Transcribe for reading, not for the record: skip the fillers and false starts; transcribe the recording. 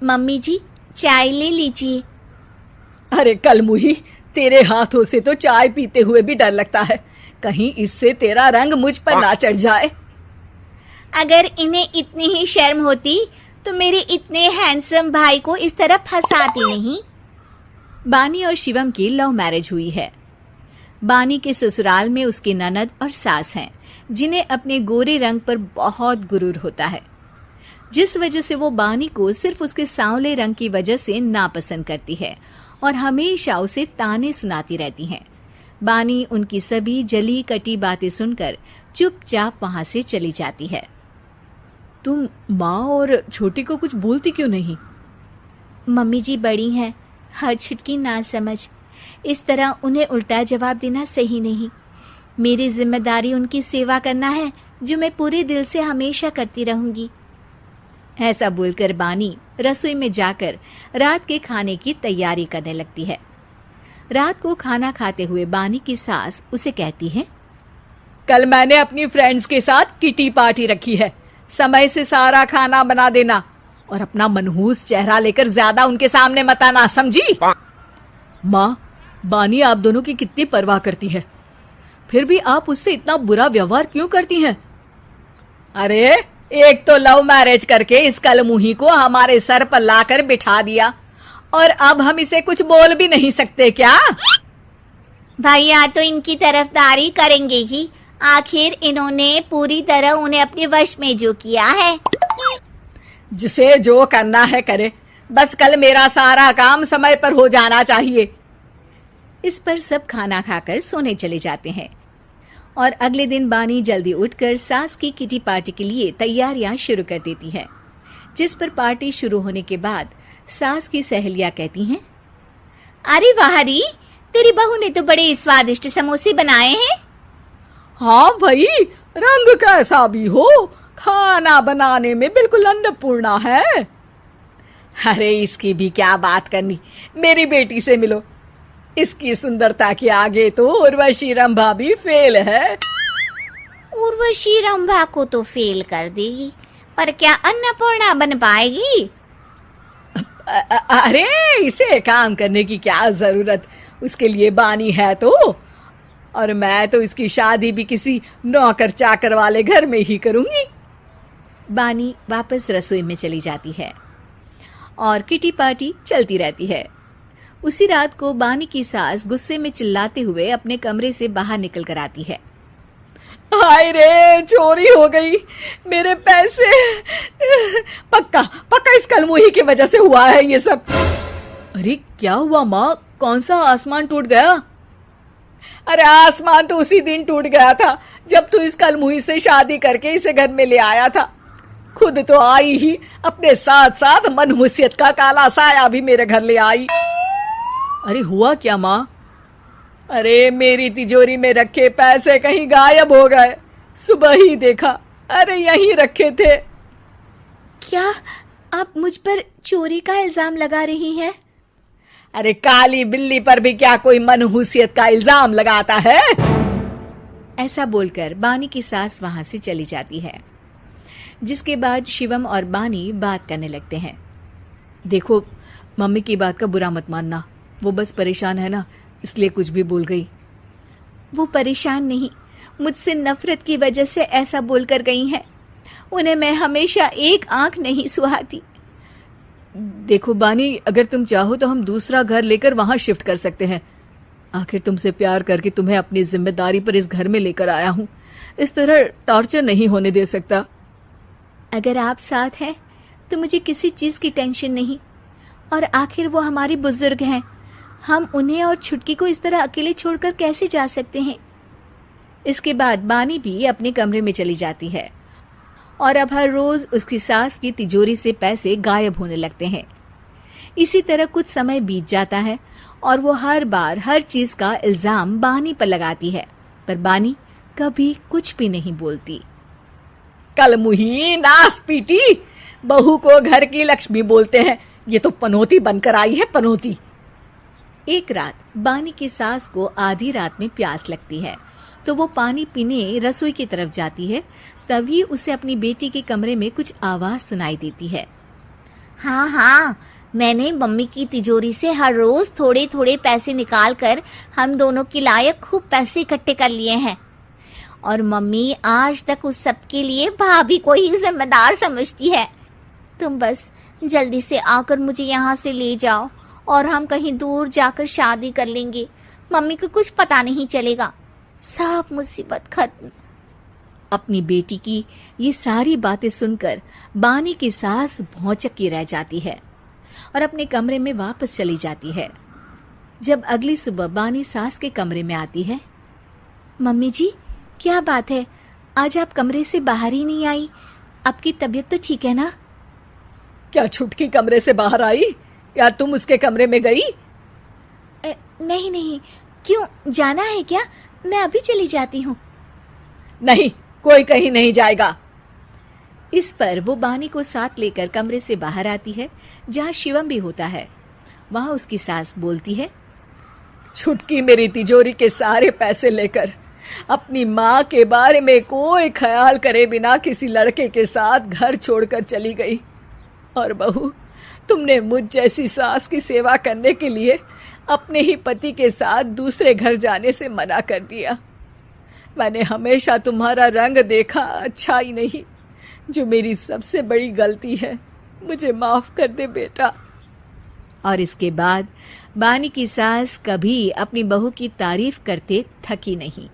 Mummy जी, चाय ले लीजिए। अरे कलमुही, तेरे हाथों से तो चाय पीते हुए भी डर लगता है, कहीं इससे तेरा रंग मुझ पर ना चढ़ जाए। अगर इन्हें इतनी ही शर्म होती तो मेरे इतने हैंडसम भाई को इस तरह फंसाती नहीं। बानी और शिवम की लव मैरिज हुई है। बानी के ससुराल में उसकी ननद और सास हैं, जिन्हें अपने गोरे रंग पर बहुत गुरूर होता है, जिस वजह से वो बानी को सिर्फ उसके सांवले रंग की वजह से नापसंद करती है और हमेशा उसे ताने सुनाती रहती हैं। बानी उनकी सभी जली कटी बातें सुनकर चुपचाप वहां से चली जाती है। तुम माँ और छोटी को कुछ बोलती क्यों नहीं? मम्मी जी बड़ी हैं, हर छुटकी ना समझ, इस तरह उन्हें उल्टा जवाब देना सही नहीं। मेरी जिम्मेदारी उनकी सेवा करना है, जो मैं पूरे दिल से हमेशा करती रहूंगी। ऐसा बोलकर बानी रसोई में जाकर रात के खाने की तैयारी करने लगती है। रात को खाना खाते हुए बानी की सास उसे कहती है, कल मैंने अपनी फ्रेंड्स के साथ किटी पार्टी रखी है, समय से सारा खाना बना देना और अपना मनहूस चेहरा लेकर ज्यादा उनके सामने मत आना, समझी? माँ, बानी आप दोनों की कितनी परवाह करती है, फिर भी आप उससे इतना बुरा व्यवहार क्यों करती हैं? अरे एक तो लव मैरिज करके इस कलमुही को हमारे सर पर लाकर बिठा दिया और अब हम इसे कुछ बोल भी नहीं सकते क्या? भैया तो इनकी तरफदारी करेंगे ही, आखिर इन्होंने पूरी तरह उन्हें अपने वश में जो किया है। जिसे जो करना है करे, बस कल मेरा सारा काम समय पर हो जाना चाहिए। इस पर सब खाना खाकर सोने चले जाते हैं और अगले दिन बानी जल्दी उठकर सास की किटी पार्टी के लिए तैयारियां शुरू कर देती है, जिस पर पार्टी शुरू होने के बाद सास की सहेलियां कहती हैं, अरे वाह री, तेरी बहू ने तो बड़े स्वादिष्ट समोसे बनाए हैं। हाँ भाई, रंग कैसा भी हो, खाना बनाने में बिल्कुल अन्नपूर्णा है। अरे इसकी भी क्या बात करनी, मेरी बेटी से मिलो, इसकी सुंदरता के आगे तो उर्वशी रंभा भी फेल है। उर्वशी रंभा को तो फेल कर देगी, पर क्या अन्नपूर्णा बन पाएगी? अरे इसे काम करने की क्या जरूरत, उसके लिए बानी है तो, और मैं तो इसकी शादी भी किसी नौकर चाकर वाले घर में ही करूंगी। बानी वापस रसोई में चली जाती है और किटी पार्टी चलती रहती है। उसी रात को बानी की सास गुस्से में चिल्लाते हुए अपने कमरे से बाहर निकल कर आती है। हाय रे, चोरी हो गई, मेरे पैसे, पक्का पक्का इस कलमुही की वजह से हुआ है ये सब। अरे क्या हुआ माँ, कौन सा आसमान टूट गया? अरे आसमान तो उसी दिन टूट गया था जब तू इस कलमुही से शादी करके इसे घर में ले आया था। खुद तो आई ही, अपने साथ साथ मनहूसियत का काला साया भी मेरे घर ले आई। अरे हुआ क्या माँ? अरे मेरी तिजोरी में रखे पैसे कहीं गायब हो गए, सुबह ही देखा, अरे यहीं रखे थे। क्या आप मुझ पर चोरी का इल्जाम लगा रही हैं? अरे काली बिल्ली पर भी क्या कोई मनहूसियत का इल्जाम लगाता है? ऐसा बोलकर बानी की सास वहां से चली जाती है, जिसके बाद शिवम और बानी बात करने लगते हैं। देखो, मम्मी की बात का बुरा मत मानना, वो बस परेशान है ना, इसलिए कुछ भी बोल गई। वो परेशान नहीं, मुझसे नफरत की वजह से ऐसा बोलकर गई हैं। उन्हें मैं हमेशा एक आंख नहीं सुहाती। देखो बानी, अगर तुम चाहो तो हम दूसरा घर लेकर वहां शिफ्ट कर सकते हैं। आखिर तुमसे प्यार करके तुम्हें अपनी जिम्मेदारी पर इस घर में लेकर आया हूं, इस तरह टॉर्चर नहीं होने दे सकता। अगर आप साथ हैं तो मुझे किसी चीज की टेंशन नहीं, और आखिर वो हमारी बुजुर्ग हैं, हम उन्हें और छुटकी को इस तरह अकेले छोड़कर कैसे जा सकते हैं? इसके बाद बानी भी अपने कमरे में चली जाती है और अब हर रोज उसकी सास की तिजोरी से पैसे गायब होने लगते हैं। इसी तरह कुछ समय बीत जाता है और वो हर बार हर चीज का इल्जाम बानी पर लगाती है, पर बानी कभी कुछ भी नहीं बोलती। कलमुही नास पीटी, बहू को घर की लक्ष्मी बोलते हैं, ये तो पनौती बनकर आई है, पनौती। एक रात बानी की सास को आधी रात में प्यास लगती है, तो वो पानी पीने रसोई की तरफ जाती है। तभी उसे अपनी बेटी के कमरे में कुछ आवाज सुनाई देती है। हाँ हाँ, मैंने मम्मी की तिजोरी से हर रोज थोड़े थोड़े पैसे निकाल कर हम दोनों के लायक खूब पैसे इकट्ठे कर लिए हैं। और मम्मी आज तक उस सब के लिए भाभी को ही जिम्मेदार समझती है। तुम बस जल्दी से आकर मुझे यहाँ से ले जाओ और हम कहीं दूर जाकर शादी कर लेंगे। मम्मी को कुछ पता नहीं चलेगा, सब मुसीबत खत्म। अपनी बेटी की ये सारी बातें सुनकर बानी की सास भौंचक्की रह जाती है और अपने कमरे में वापस चली जाती है। जब अगली सुबह बानी सास के कमरे में आती है, मम्मी जी, क्या बात है, आज आप कमरे से बाहर ही नहीं आई? आपकी तबीयत तो ठीक है ना? क्या छुटकी कमरे से बाहर आई या तुम उसके कमरे में गई? नहीं नहीं, क्यों, जाना है क्या? मैं अभी चली जाती हूँ। नहीं, कोई कहीं नहीं जाएगा। इस पर वो बानी को साथ लेकर कमरे से बाहर आती है, जहाँ शिवम भी होता है। वहां उसकी सास बोलती है, छुटकी मेरी तिजोरी के सारे पैसे लेकर अपनी माँ के बारे में कोई ख्याल करे बिना किसी लड़के के साथ घर छोड़कर चली गई। और बहू, तुमने मुझ जैसी सास की सेवा करने के लिए अपने ही पति के साथ दूसरे घर जाने से मना कर दिया। मैंने हमेशा तुम्हारा रंग देखा अच्छा ही नहीं, जो मेरी सबसे बड़ी गलती है। मुझे माफ कर दे बेटा। और इसके बाद बानी की सास कभी अपनी बहू की तारीफ करते थकी नहीं।